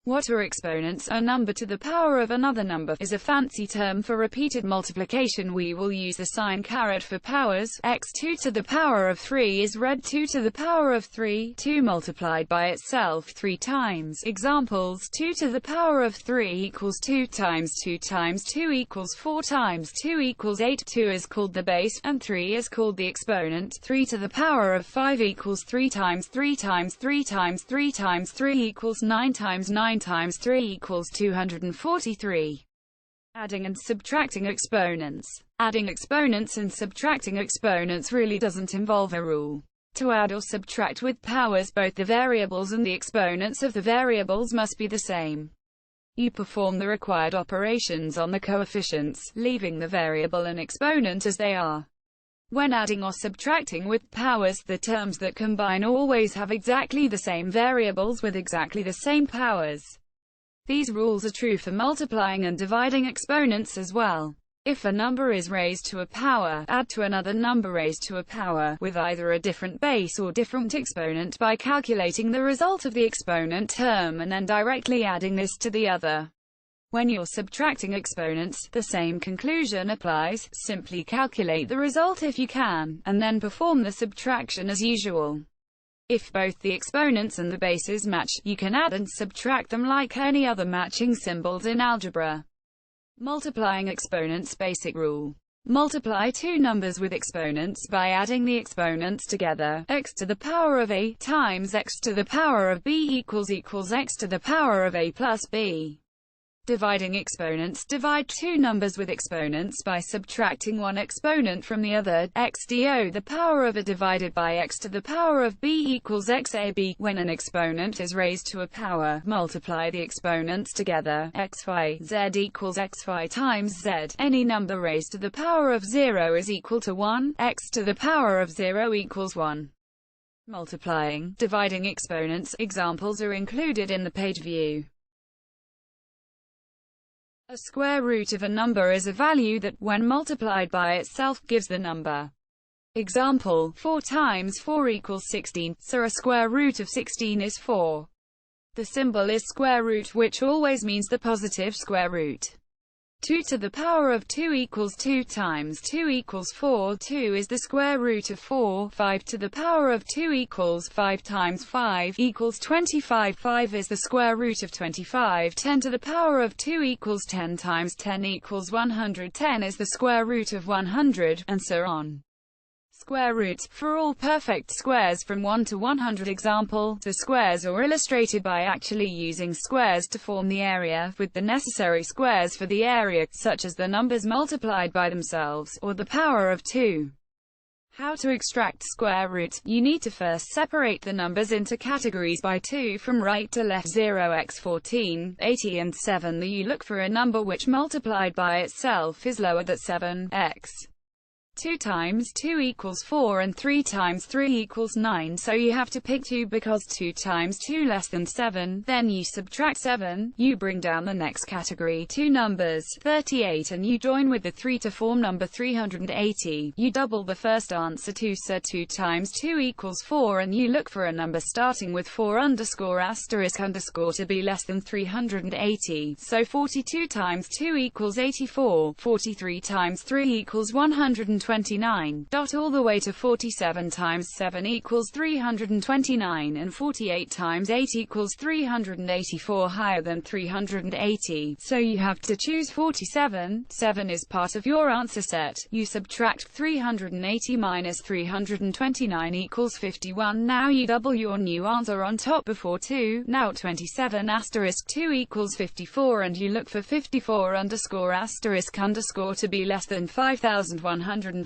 What are exponents? A number to the power of another number is a fancy term for repeated multiplication. We will use the sign caret for powers. X 2 to the power of 3 is read 2 to the power of 3, 2 multiplied by itself 3 times. Examples: 2 to the power of 3 equals 2 times 2 times 2 equals 4 times 2 equals 8. 2 is called the base, and 3 is called the exponent. 3 to the power of 5 equals 3 times 3 times 3 times 3 times 3 equals 9 times 9 times 3 equals 243. Adding and subtracting exponents. Adding exponents and subtracting exponents really doesn't involve a rule. To add or subtract with powers, both the variables and the exponents of the variables must be the same. You perform the required operations on the coefficients, leaving the variable and exponent as they are. When adding or subtracting with powers, the terms that combine always have exactly the same variables with exactly the same powers. These rules are true for multiplying and dividing exponents as well. If a number is raised to a power, add to another number raised to a power, with either a different base or different exponent by calculating the result of the exponent term and then directly adding this to the other. When you're subtracting exponents, the same conclusion applies. Simply calculate the result if you can, and then perform the subtraction as usual. If both the exponents and the bases match, you can add and subtract them like any other matching symbols in algebra. Multiplying exponents. Basic rule. Multiply two numbers with exponents by adding the exponents together. X to the power of a times x to the power of b equals x to the power of a plus b. Dividing exponents. Divide two numbers with exponents by subtracting one exponent from the other. X to the power of a divided by x to the power of b equals xab. When an exponent is raised to a power, multiply the exponents together. X phi z equals x phi times z. Any number raised to the power of 0 is equal to 1. X to the power of 0 equals 1. Multiplying, dividing exponents. Examples are included in the page view. A square root of a number is a value that, when multiplied by itself, gives the number. Example: 4 times 4 equals 16, so a square root of 16 is 4. The symbol is square root, which always means the positive square root. 2 to the power of 2 equals 2 times 2 equals 4. 2 is the square root of 4. 5 to the power of 2 equals 5 times 5 equals 25. 5 is the square root of 25. 10 to the power of 2 equals 10 times 10 equals 100. 10 is the square root of 100, and so on. Square roots, for all perfect squares from 1 to 100. Example: the squares are illustrated by actually using squares to form the area, with the necessary squares for the area, such as the numbers multiplied by themselves, or the power of 2. How to extract square root? You need to first separate the numbers into categories by 2 from right to left. 0x 14, 80 and 7. You look for a number which multiplied by itself is lower than 7. X 2 times 2 equals 4 and 3 times 3 equals 9, so you have to pick 2 because 2 times 2 less than 7. Then you subtract 7, you bring down the next category, 2 numbers, 38, and you join with the 3 to form number 380. You double the first answer to so 2 times 2 equals 4, and you look for a number starting with 4 underscore asterisk underscore to be less than 380, so 42 times 2 equals 84, 43 times 3 equals 129. All the way to 47 times 7 equals 329, and 48 times 8 equals 384, higher than 380, so you have to choose 47. 7 is part of your answer set. You subtract 380 minus 329 equals 51. Now you double your new answer on top before 2. Now 27 asterisk 2 equals 54, and you look for 54 underscore asterisk underscore to be less than 5114.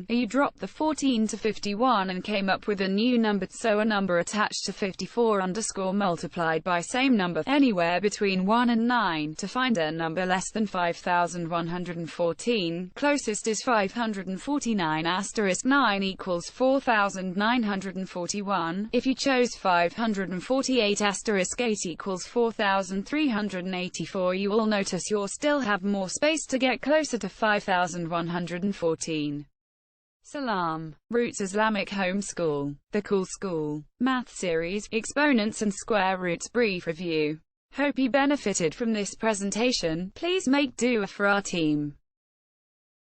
You dropped the 14 to 51 and came up with a new number, so a number attached to 54 underscore multiplied by same number, anywhere between 1 and 9. To find a number less than 5114, closest is 549 asterisk 9 equals 4941. If you chose 548 asterisk 8 equals 4384, you will notice you'll still have more space to get closer to 5114. Salam. Roots Islamic Homeschool. The Cool School. Math Series. Exponents and Square Roots. Brief Review. Hope you benefited from this presentation. Please make dua for our team.